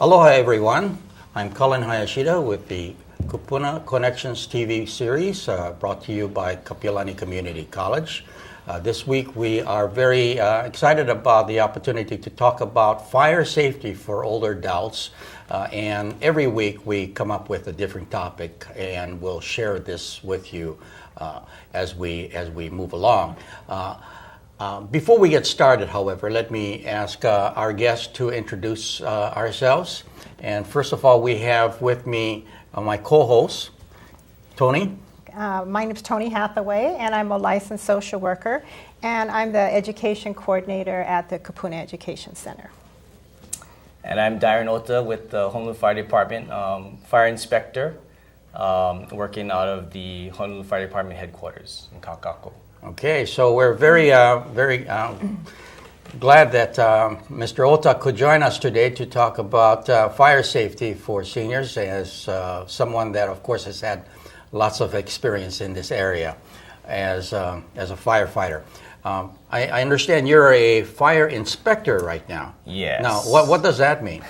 Aloha everyone, I'm Colin Hayashida with the Kupuna Connections TV series brought to you by Kapi'olani Community College. This week we are very excited about the opportunity to talk about fire safety for older adults, and every week we come up with a different topic and we'll share this with you as we move along. Before we get started, however, let me ask our guests to introduce ourselves. And first of all, we have with me my co-host, Tony. My name is Tony Hathaway, and I'm a licensed social worker, and I'm the education coordinator at the Kupuna Education Center. And I'm Darren Ota with the Honolulu Fire Department, fire inspector, working out of the Honolulu Fire Department headquarters in Kakako. Okay, so we're very glad that Mr. Ota could join us today to talk about fire safety for seniors, as someone that, of course, has had lots of experience in this area as a firefighter. I understand you're a fire inspector right now. Yes. Now, what does that mean?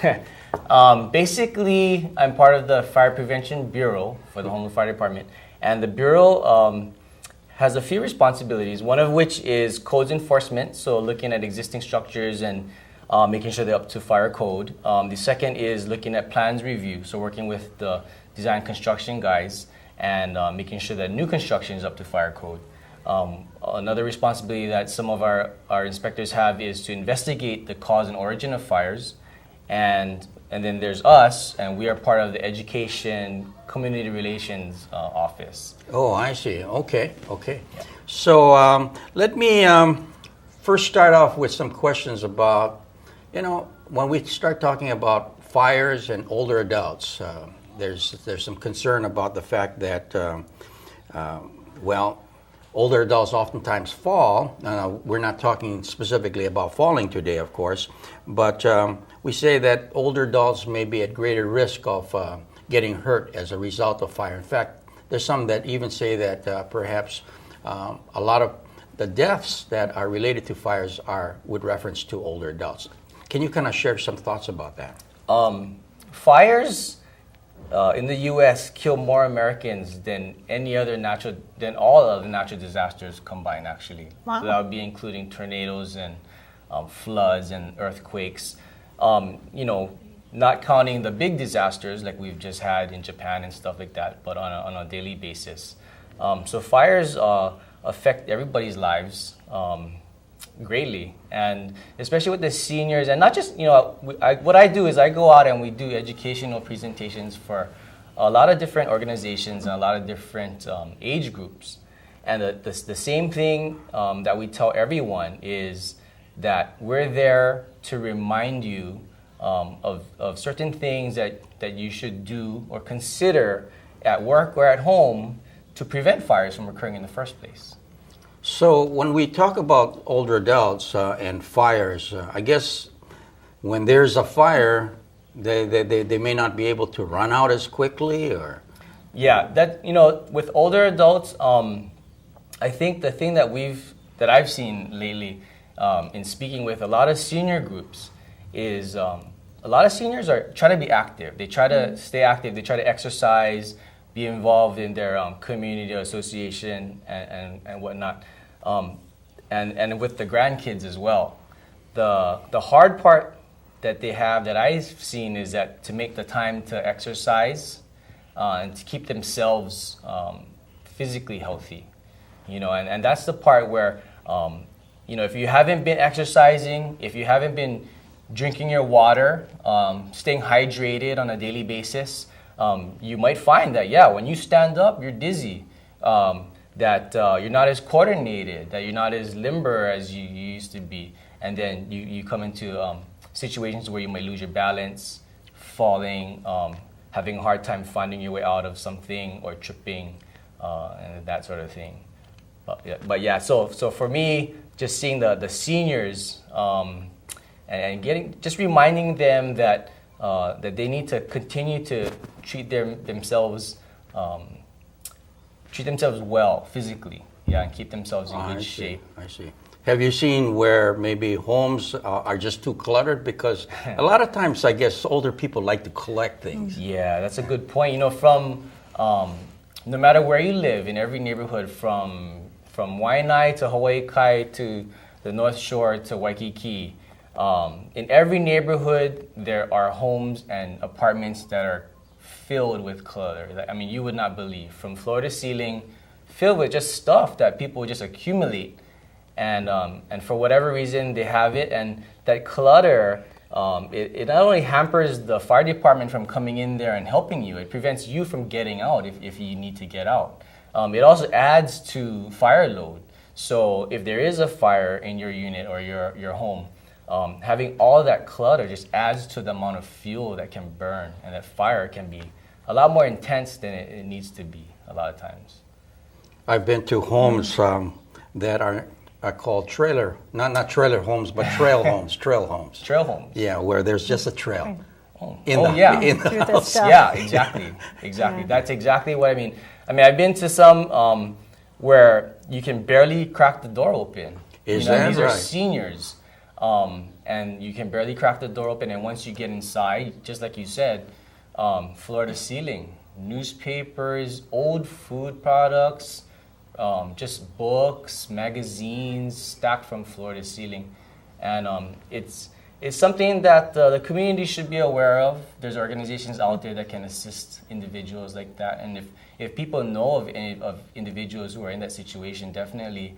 Basically, I'm part of the Fire Prevention Bureau for the Honolulu Fire Department, and the Bureau has a few responsibilities, one of which is codes enforcement, so looking at existing structures and making sure they're up to fire code. The second is looking at plans review, so working with the design construction guys and making sure that new construction is up to fire code. Another responsibility that some of our inspectors have is to investigate the cause and origin of fires, and then there's us, and we are part of the education community relations office. Oh, I see. Okay. Yeah. So let me first start off with some questions about, when we start talking about fires and older adults, there's some concern about the fact that, older adults oftentimes fall. We're not talking specifically about falling today, of course, but we say that older adults may be at greater risk of getting hurt as a result of fire. In fact, there's some that even say that perhaps a lot of the deaths that are related to fires are with reference to older adults. Can you kind of share some thoughts about that? Fires in the U.S. kill more Americans than all of the natural disasters combined, actually. Wow. So that would be including tornadoes and floods and earthquakes. Not counting the big disasters like we've just had in Japan and stuff like that, but on a daily basis. So fires affect everybody's lives greatly, and especially with the seniors, and not just, what I do is I go out and we do educational presentations for a lot of different organizations and a lot of different age groups. And the same thing that we tell everyone is that we're there to remind you of certain things that you should do or consider at work or at home to prevent fires from occurring in the first place. So when we talk about older adults and fires, I guess when there's a fire, they may not be able to run out as quickly, or? Yeah, with older adults, I think the thing that I've seen lately in speaking with a lot of senior groups is a lot of seniors are trying to be active. They try to stay active. They try to exercise, be involved in their community association and whatnot, and with the grandkids as well. The hard part that they have that I've seen is that to make the time to exercise and to keep themselves physically healthy, and that's the part where if you haven't been exercising, if you haven't been drinking your water, staying hydrated on a daily basis, you might find that, when you stand up, you're dizzy, that you're not as coordinated, that you're not as limber as you used to be. And then you come into situations where you might lose your balance, falling, having a hard time finding your way out of something or tripping, and that sort of thing. So for me, just seeing the seniors and just reminding them that they need to continue to treat themselves well physically, and keep themselves in good shape. I see. Have you seen where maybe homes are just too cluttered? Because a lot of times, I guess, older people like to collect things. Yeah, that's a good point. You know, from no matter where you live, in every neighborhood, from Waianae to Hawaii Kai to the North Shore to Waikiki, in every neighborhood there are homes and apartments that are filled with clutter. I mean, you would not believe, from floor to ceiling, filled with just stuff that people just accumulate. And for whatever reason, they have it. And that clutter, it not only hampers the fire department from coming in there and helping you, it prevents you from getting out if you need to get out. It also adds to fire load. So if there is a fire in your unit or your home, having all that clutter just adds to the amount of fuel that can burn. And that fire can be a lot more intense than it needs to be a lot of times. I've been to homes that are called trailer, not trailer homes, but trail homes. Trail homes. Yeah, where there's just a trail. In the house. Yeah, exactly. Yeah. That's exactly what I mean. I've been to some where you can barely crack the door open. These are seniors, and you can barely crack the door open. And once you get inside, just like you said, floor to ceiling, newspapers, old food products. Just books, magazines stacked from floor to ceiling. And it's something that the community should be aware of. There's organizations out there that can assist individuals like that. And if people know of individuals who are in that situation, definitely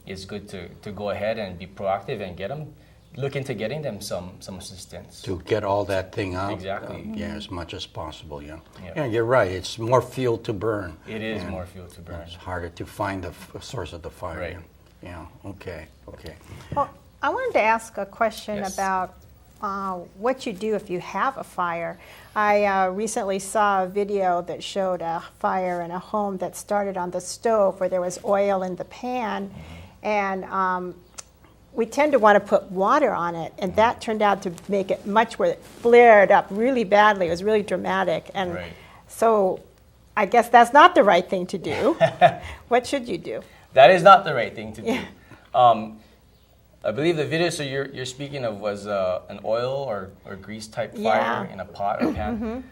it's good to go ahead and be proactive and look into getting them some assistance. To get all that thing out? Exactly. As much as possible, Yeah, you're right. It's more fuel to burn. It is more fuel to burn. It's harder to find the source of the fire. Right. Yeah, okay. Well, I wanted to ask a question Yes. about what you do if you have a fire. I recently saw a video that showed a fire in a home that started on the stove where there was oil in the pan, and we tend to want to put water on it, and that turned out to make it much worse. It flared up really badly. It was really dramatic. And so I guess that's not the right thing to do. What should you do? That is not the right thing to do. I believe the video you're speaking of was an oil or grease type fire in a pot or pan.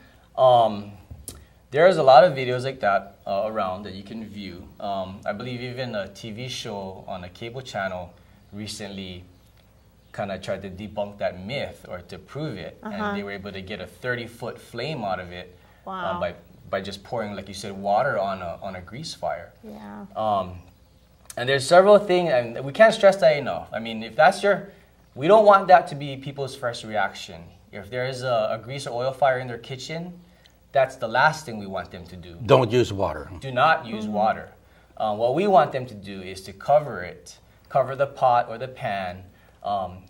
There's a lot of videos like that around that you can view. I believe even a TV show on a cable channel recently kind of tried to debunk that myth or to prove it, and they were able to get a 30-foot flame out of it by just pouring, like you said, water on a grease fire. Yeah. And there's several things, and we can't stress that enough. If that's we don't want that to be people's first reaction. If there is a grease or oil fire in their kitchen, that's the last thing we want them to do. Don't use water. Do not use water. What we want them to do is to cover the pot or the pan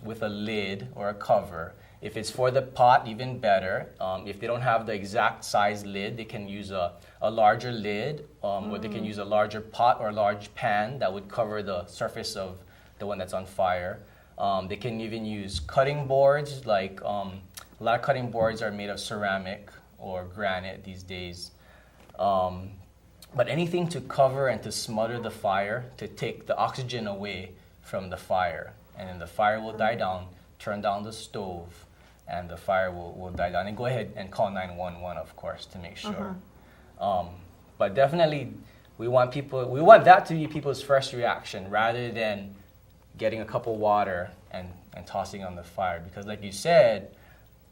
with a lid or a cover. If it's for the pot, even better. If they don't have the exact size lid, they can use a larger lid, or they can use a larger pot or a large pan that would cover the surface of the one that's on fire. They can even use cutting boards, like a lot of cutting boards are made of ceramic or granite these days. But anything to cover and to smother the fire, to take the oxygen away from the fire. And then the fire will die down, turn down the stove, and the fire will die down. And go ahead and call 911, of course, to make sure. But definitely, we want that to be people's first reaction rather than getting a cup of water and tossing on the fire. Because like you said,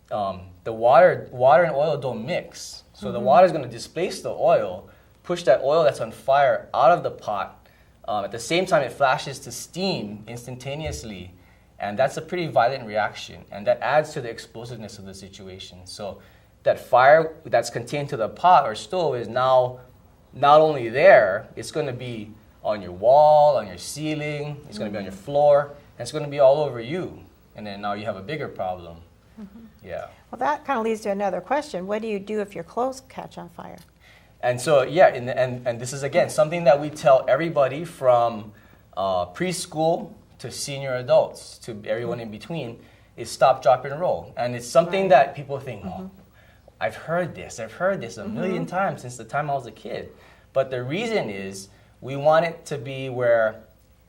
the water and oil don't mix. So the water is going to displace the oil, push that oil that's on fire out of the pot. At the same time, it flashes to steam instantaneously. And that's a pretty violent reaction. And that adds to the explosiveness of the situation. So that fire that's contained to the pot or stove is now not only there, it's going to be on your wall, on your ceiling, it's going to be on your floor, and it's going to be all over you. And then now you have a bigger problem. Yeah. Well, that kind of leads to another question. What do you do if your clothes catch on fire? And so, and this is, again, something that we tell everybody from preschool to senior adults to everyone in between is stop, drop, and roll. And it's something that people think, oh, I've heard this a million times since the time I was a kid. But the reason is we want it to be where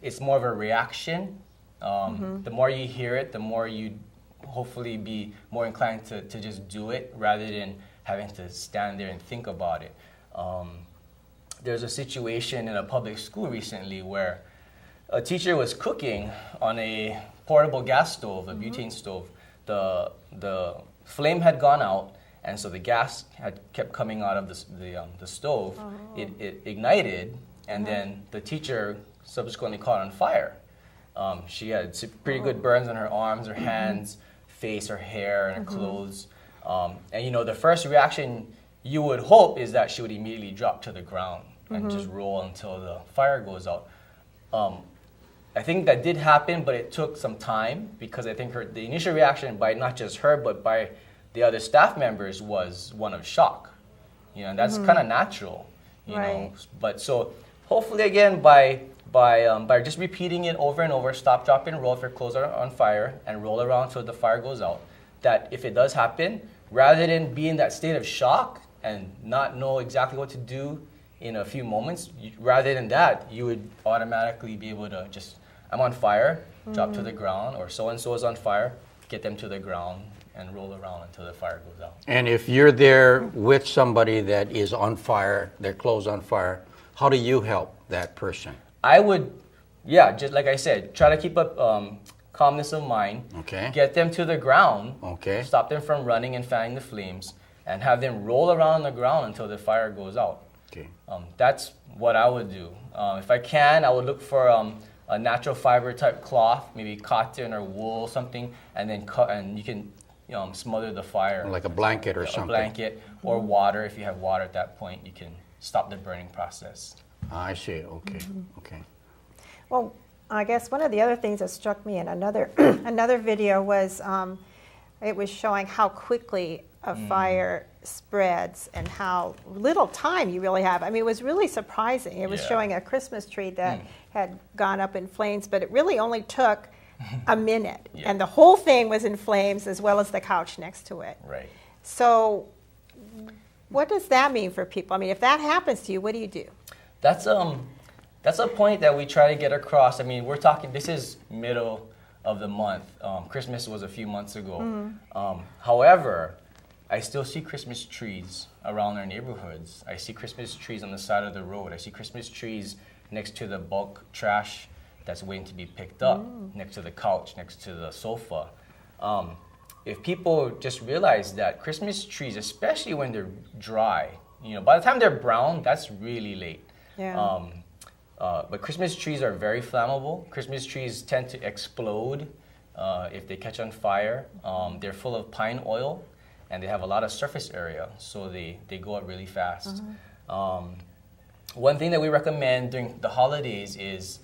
it's more of a reaction. The more you hear it, the more you hopefully be more inclined to just do it rather than having to stand there and think about it. There's a situation in a public school recently where a teacher was cooking on a portable gas stove, a butane stove. The flame had gone out, and so the gas had kept coming out of the stove. It ignited, and then the teacher subsequently caught on fire. She had pretty good burns on her arms, her hands, face, her hair, and her clothes. And you know, the first reaction you would hope is that she would immediately drop to the ground and just roll until the fire goes out. I think that did happen, but it took some time because I think the initial reaction by not just her, but by the other staff members was one of shock. You know, and that's kind of natural, you know. But so hopefully again by just repeating it over and over, stop, drop, and roll if your clothes are on fire, and roll around until the fire goes out, that if it does happen, rather than be in that state of shock and not know exactly what to do in a few moments, rather than that, you would automatically be able to just, I'm on fire, drop to the ground, or so-and-so is on fire, get them to the ground and roll around until the fire goes out. And if you're there with somebody that is on fire, their clothes on fire, how do you help that person? I would, just like I said, try to keep up calmness of mind, get them to the ground, stop them from running and fanning the flames, and have them roll around on the ground until the fire goes out. That's what I would do. If I can, I would look for a natural fiber type cloth, maybe cotton or wool, something, and then and you can smother the fire. Like a blanket or something. A blanket or water. If you have water at that point, you can stop the burning process. I see. Okay. Well, I guess one of the other things that struck me in another video was it was showing how quickly a fire spreads and how little time you really have. I mean, it was really surprising. It was showing a Christmas tree that had gone up in flames, but it really only took a minute, and the whole thing was in flames as well as the couch next to it. Right. So what does that mean for people? I mean, if that happens to you, what do you do? That's a point that we try to get across. I mean, we're talking, this is middle of the month. Christmas was a few months ago. However, I still see Christmas trees around our neighborhoods. I see Christmas trees on the side of the road. I see Christmas trees next to the bulk trash that's waiting to be picked up, next to the couch, next to the sofa. If people just realize that Christmas trees, especially when they're dry, by the time they're brown, that's really late. But Christmas trees are very flammable. Christmas trees tend to explode if they catch on fire. They're full of pine oil, and they have a lot of surface area, so they go up really fast. One thing that we recommend during the holidays is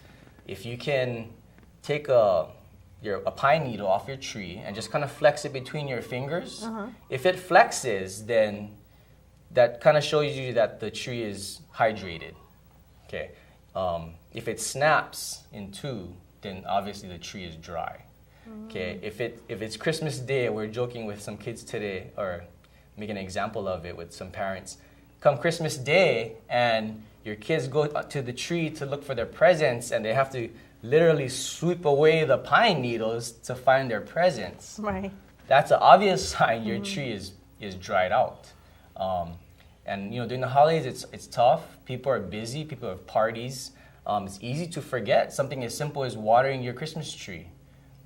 if you can take a pine needle off your tree and just kind of flex it between your fingers. If it flexes, then that kind of shows you that the tree is hydrated. Okay. If it snaps in two, then obviously the tree is dry. Okay. If it's Christmas Day, we're joking with some kids today, or making an example of it with some parents. Come Christmas Day, and your kids go to the tree to look for their presents, and they have to literally sweep away the pine needles to find their presents. Right. That's an obvious sign your tree is dried out. And during the holidays, it's tough. People are busy. People have parties. It's easy to forget something as simple as watering your Christmas tree.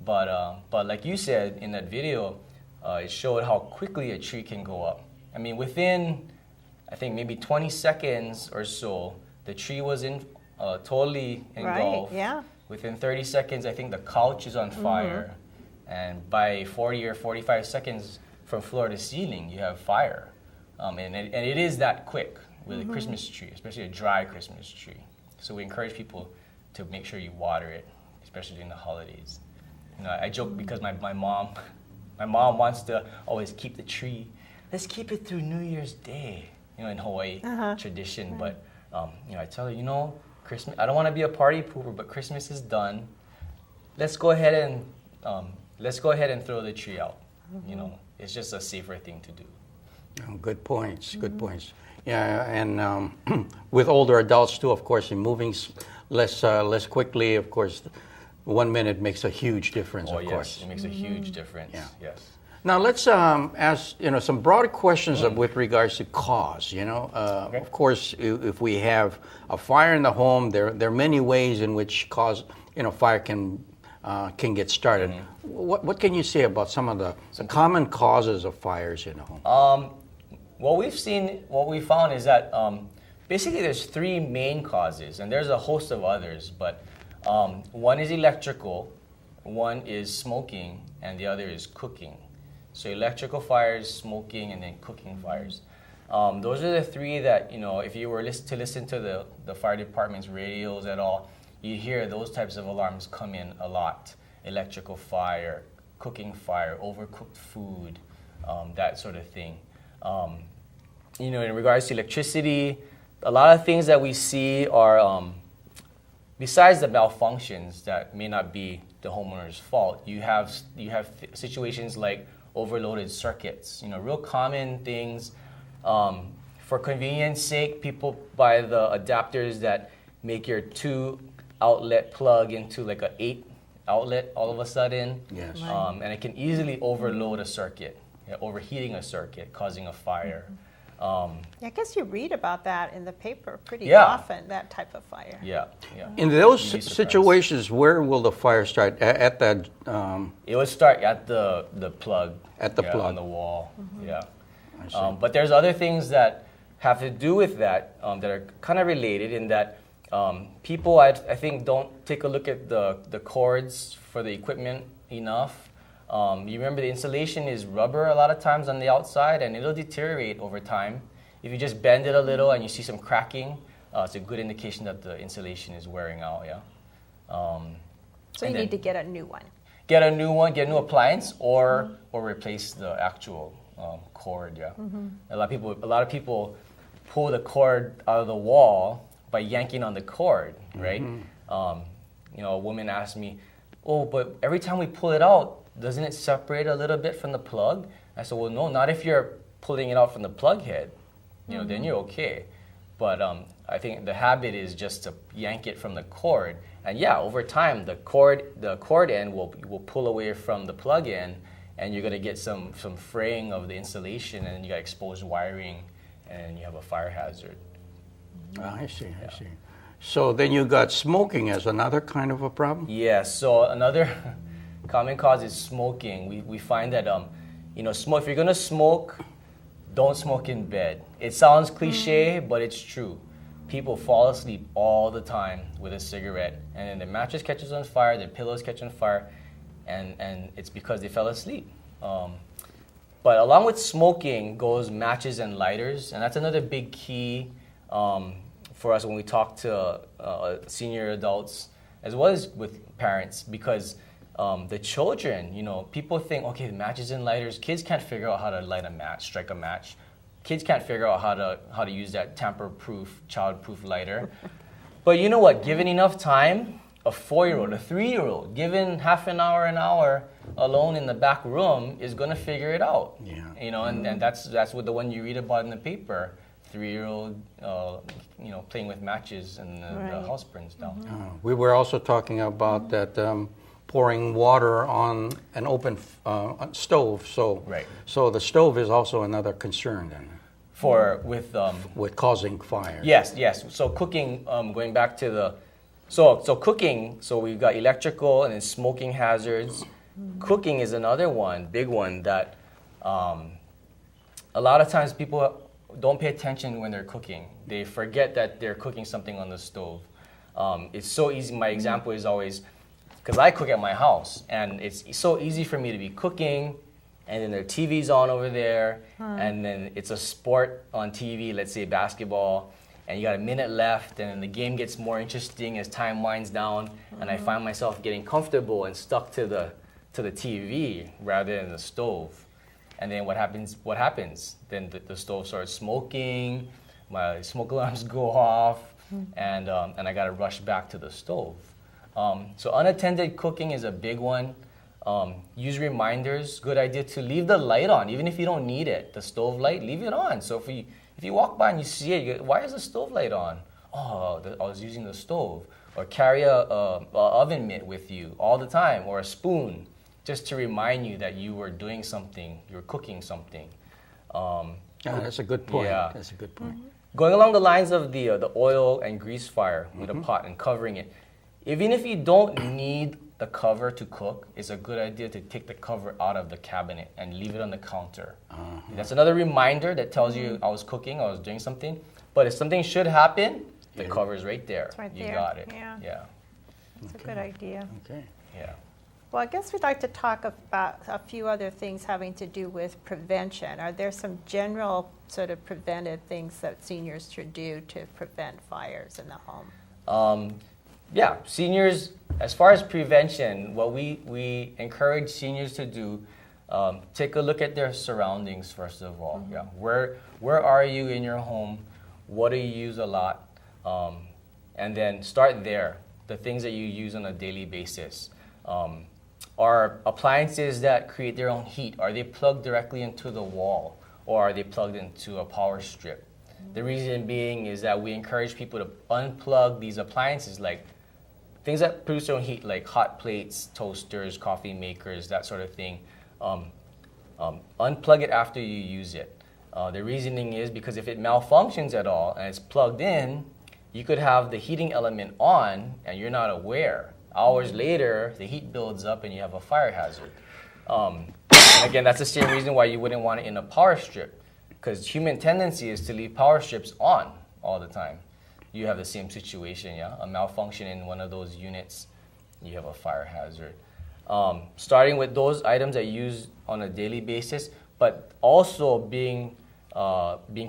But like you said in that video, it showed how quickly a tree can go up. I mean, within, I think maybe 20 seconds or so, the tree was totally engulfed. Right. Yeah. Within 30 seconds, I think the couch is on fire. And by 40 or 45 seconds, from floor to ceiling, you have fire. And it is that quick with a Christmas tree, especially a dry Christmas tree. So we encourage people to make sure you water it, especially during the holidays. I joke because my mom wants to always keep the tree. Let's keep it through New Year's Day, in Hawai'i tradition. But I tell her, Christmas. I don't want to be a party pooper, but Christmas is done. Let's go ahead and throw the tree out. It's just a safer thing to do. Oh, good points. Good points. Yeah, and with older adults too, of course, in moving less quickly, of course, 1 minute makes a huge difference. Oh, of yes, course. it makes a huge difference. Yeah. Yes. Now let's ask some broad questions with regards to cause. Okay. Of course, if we have a fire in the home, there are many ways in which fire can get started. What can you say about some of the common causes of fires in the home? What we found is that basically there's three main causes, and there's a host of others, but one is electrical, one is smoking, and the other is cooking. So electrical fires, smoking, and then cooking fires. Those are the three that, if you were to listen to the fire department's radios at all, you hear those types of alarms come in a lot. Electrical fire, cooking fire, overcooked food, that sort of thing. In regards to electricity, a lot of things that we see are, besides the malfunctions that may not be the homeowner's fault, you have situations like overloaded circuits. Real common things. For convenience sake, people buy the adapters that make your 2-outlet plug into like a 8-outlet all of a sudden. Yes. And it can easily overload a circuit, overheating a circuit, causing a fire. I guess you read about that in the paper pretty Yeah. often, that type of fire. Yeah. In those You'd be surprised. situations, where will the fire start? At that? It would start at the plug. At the plug. on the wall. Yeah. I see. But there's other things that have to do with that that are kind of related in that people, I think, don't take a look at the cords for the equipment enough. You remember the insulation is rubber a lot of times on the outside, and it'll deteriorate over time. If you just bend it a little and you see some cracking, it's a good indication that the insulation is wearing out. Yeah. So you need to get a new one. Get a new one, get a new appliance, or replace the actual cord. Yeah. A lot of people pull the cord out of the wall by yanking on the cord, right? A woman asked me, "Oh, but every time we pull it out, doesn't it separate a little bit from the plug?" I said, "Well, no, not if you're pulling it out from the plug head. Then you're okay. But I think the habit is just to yank it from the cord, and yeah, over time the cord end will pull away from the plug end, and you're gonna get some fraying of the insulation, and you got exposed wiring, and you have a fire hazard." I see. So then you got smoking as another kind of a problem? Yeah, so another common cause is smoking. We find that if you're gonna smoke, don't smoke in bed. It sounds cliche, but it's true. People fall asleep all the time with a cigarette, and then their mattress catches on fire, their pillows catch on fire, and it's because they fell asleep. But along with smoking goes matches and lighters, and that's another big key for us when we talk to senior adults as well as with parents, because the children, people think, okay, matches and lighters, kids can't figure out how to light a match, strike a match. Kids can't figure out how to use that tamper-proof, child-proof lighter. But you know what? Given enough time, a 4-year-old, a 3-year-old, given half an hour alone in the back room is going to figure it out. Yeah. And that's what the one you read about in the paper. 3-year-old, playing with matches and the house burns down. We were also talking about that pouring water on an open stove. So the stove is also another concern then. With causing fire. Yes. So cooking, going back to so cooking, so we've got electrical and then smoking hazards. Cooking is another big one that a lot of times people don't pay attention when they're cooking. They forget that they're cooking something on the stove. It's so easy. My example is always, because I cook at my house, and it's so easy for me to be cooking, and then their TV's on over there, and then it's a sport on TV, let's say basketball, and you got a minute left, and then the game gets more interesting as time winds down, and I find myself getting comfortable and stuck to the TV rather than the stove. And then what happens? Then the stove starts smoking, my smoke alarms go off, and I got to rush back to the stove. So unattended cooking is a big one. Use reminders. Good idea to leave the light on, even if you don't need it. The stove light, leave it on. So if If you walk by and you see it, you go, why is the stove light on? Oh, I was using the stove. Or carry a oven mitt with you all the time, or a spoon, just to remind you that you were doing something, you were cooking something. That's a good point. Yeah. That's a good point. Going along the lines of the oil and grease fire with a pot and covering it, even if you don't need the cover to cook, it's a good idea to take the cover out of the cabinet and leave it on the counter. That's another reminder that tells you I was cooking, I was doing something. But if something should happen, the cover's right there. It's right you there. got it. Yeah. That's a good idea. Okay. Yeah. Well, I guess we'd like to talk about a few other things having to do with prevention. Are there some general sort of preventive things that seniors should do to prevent fires in the home? Yeah, seniors, as far as prevention, what we encourage seniors to do, take a look at their surroundings first of all. Yeah, where are you in your home? What do you use a lot? And then start there, the things that you use on a daily basis. Are appliances that create their own heat, are they plugged directly into the wall, or are they plugged into a power strip? The reason being is that we encourage people to unplug these appliances, like things that produce their own heat, like hot plates, toasters, coffee makers, that sort of thing. Unplug it after you use it. The reasoning is because if it malfunctions at all and it's plugged in, you could have the heating element on and you're not aware. Hours later, the heat builds up and you have a fire hazard. And again, that's the same reason why you wouldn't want it in a power strip, because human tendency is to leave power strips on all the time. You have the same situation, yeah? A malfunction in one of those units, you have a fire hazard. Starting with those items that you use on a daily basis, but also being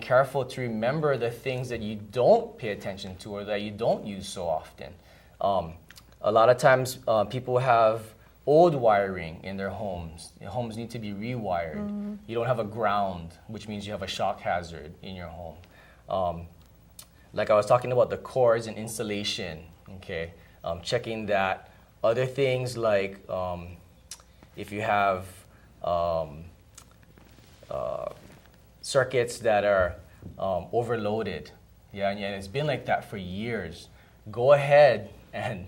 careful to remember the things that you don't pay attention to or that you don't use so often. A lot of times people have old wiring in their homes. Your homes need to be rewired. You don't have a ground, which means you have a shock hazard in your home. Like I was talking about the cords and insulation, okay? Checking that. Other things like if you have circuits that are overloaded, yeah, and it's been like that for years, go ahead and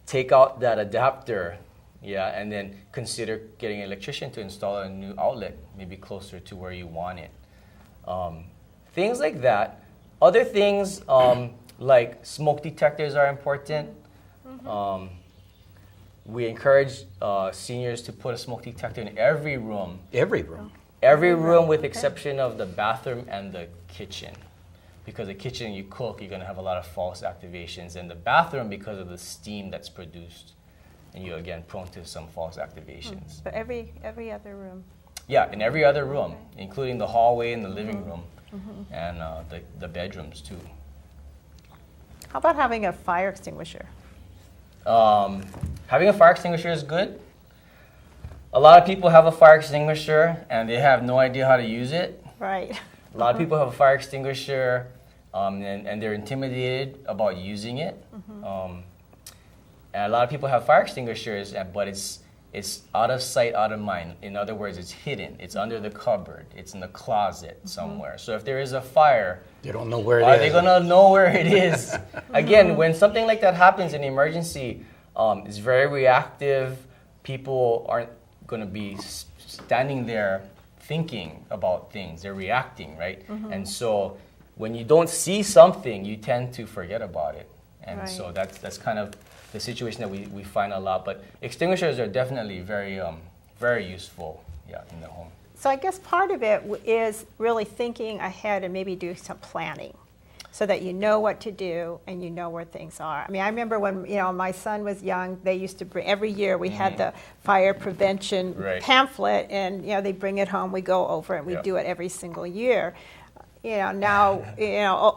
take out that adapter, yeah, and then consider getting an electrician to install a new outlet, maybe closer to where you want it. Things like that. Other things like smoke detectors are important. We encourage seniors to put a smoke detector in every room. Every room. Every room with exception of the bathroom and the kitchen. Because the kitchen, you cook, you're going to have a lot of false activations. And the bathroom, because of the steam that's produced. And you're, again, prone to some false activations. But every other room. Yeah, in every other room, including the hallway and the living room. And the bedrooms, too. How about having a fire extinguisher? Having a fire extinguisher is good. A lot of people have a fire extinguisher and they have no idea how to use it. Right. A lot of people have a fire extinguisher and they're intimidated about using it. And a lot of people have fire extinguishers, but it's out of sight, out of mind. In other words, it's hidden. It's under the cupboard. It's in the closet somewhere. So if there is a fire, They don't know where it is. are they going to know where it is? Again, when something like that happens, an emergency, it's very reactive. People aren't going to be standing there thinking about things. They're reacting, right? And so when you don't see something, you tend to forget about it. And so that's kind of the situation that we find a lot. But extinguishers are definitely very, very useful, in the home. So I guess part of it is really thinking ahead and maybe doing some planning so that you know what to do and you know where things are. I mean, I remember when my son was young, they used to bring, every year we had the fire prevention pamphlet, and they bring it home, we go over it, we do it every single year. Now,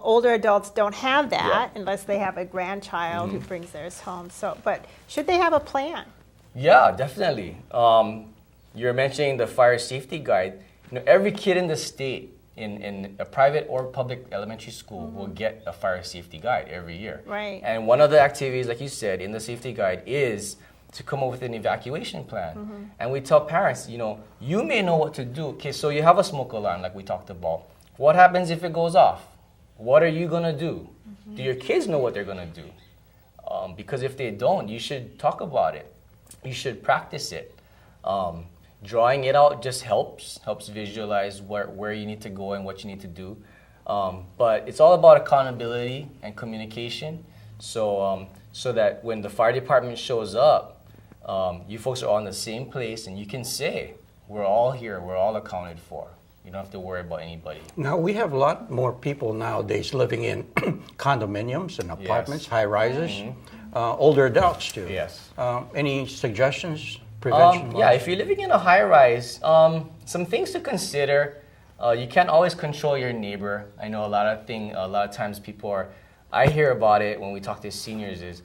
older adults don't have that unless they have a grandchild who brings theirs home. So, but should they have a plan? Yeah, definitely. You're mentioning the fire safety guide. Every kid in the state, in a private or public elementary school, will get a fire safety guide every year. Right. And one of the activities, like you said, in the safety guide is to come up with an evacuation plan. And we tell parents, you may know what to do. Okay, so you have a smoke alarm, like we talked about. What happens if it goes off? What are you gonna do? Do your kids know what they're gonna do? Because if they don't, you should talk about it. You should practice it. Drawing it out just helps visualize where you need to go and what you need to do. But it's all about accountability and communication. So that when the fire department shows up, you folks are all in the same place and you can say, we're all here, we're all accounted for. You don't have to worry about anybody. Now, we have a lot more people nowadays living in condominiums and apartments, Yes. high rises, older adults too. Yes. Any suggestions, prevention? Yeah, if you're living in a high rise, some things to consider. You can't always control your neighbor. I know a lot of times I hear about it when we talk to seniors is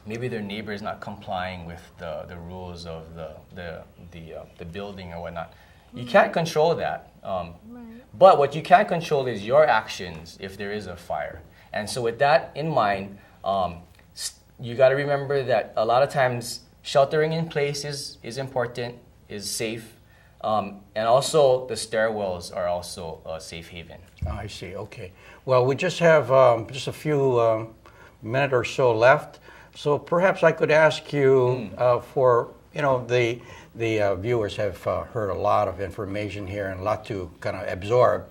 maybe their neighbor is not complying with the rules of the building or whatnot. You can't control that. But what you can control is your actions if there is a fire. And so with that in mind, you got to remember that a lot of times sheltering in place is important, is safe. And also the stairwells are also a safe haven. I see, okay. Well, we just have just a few minute or so left. So perhaps I could ask you for, the viewers have heard a lot of information here and a lot to kind of absorb.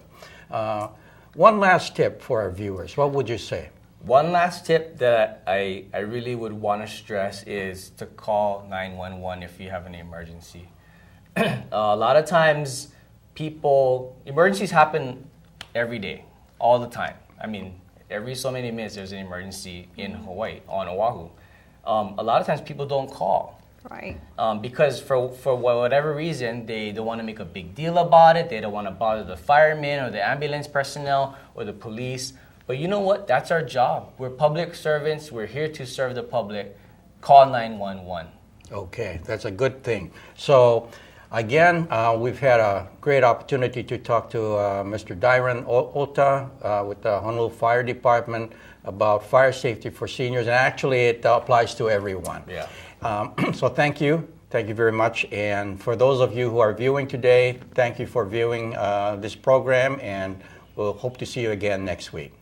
One last tip for our viewers, what would you say? One last tip that I really would want to stress is to call 911 if you have an emergency. A lot of times emergencies happen every day, all the time. I mean, every so many minutes there's an emergency in Hawaii, on Oahu. A lot of times people don't call. Right. Because for whatever reason, they don't want to make a big deal about it. They don't want to bother the firemen or the ambulance personnel or the police. But you know what? That's our job. We're public servants. We're here to serve the public. Call 911. Okay, that's a good thing. So, again, we've had a great opportunity to talk to Mr. Dairon Ota with the Honolulu Fire Department about fire safety for seniors, and actually it applies to everyone. Yeah. So thank you very much. And for those of you who are viewing today, thank you for viewing this program, and we'll hope to see you again next week.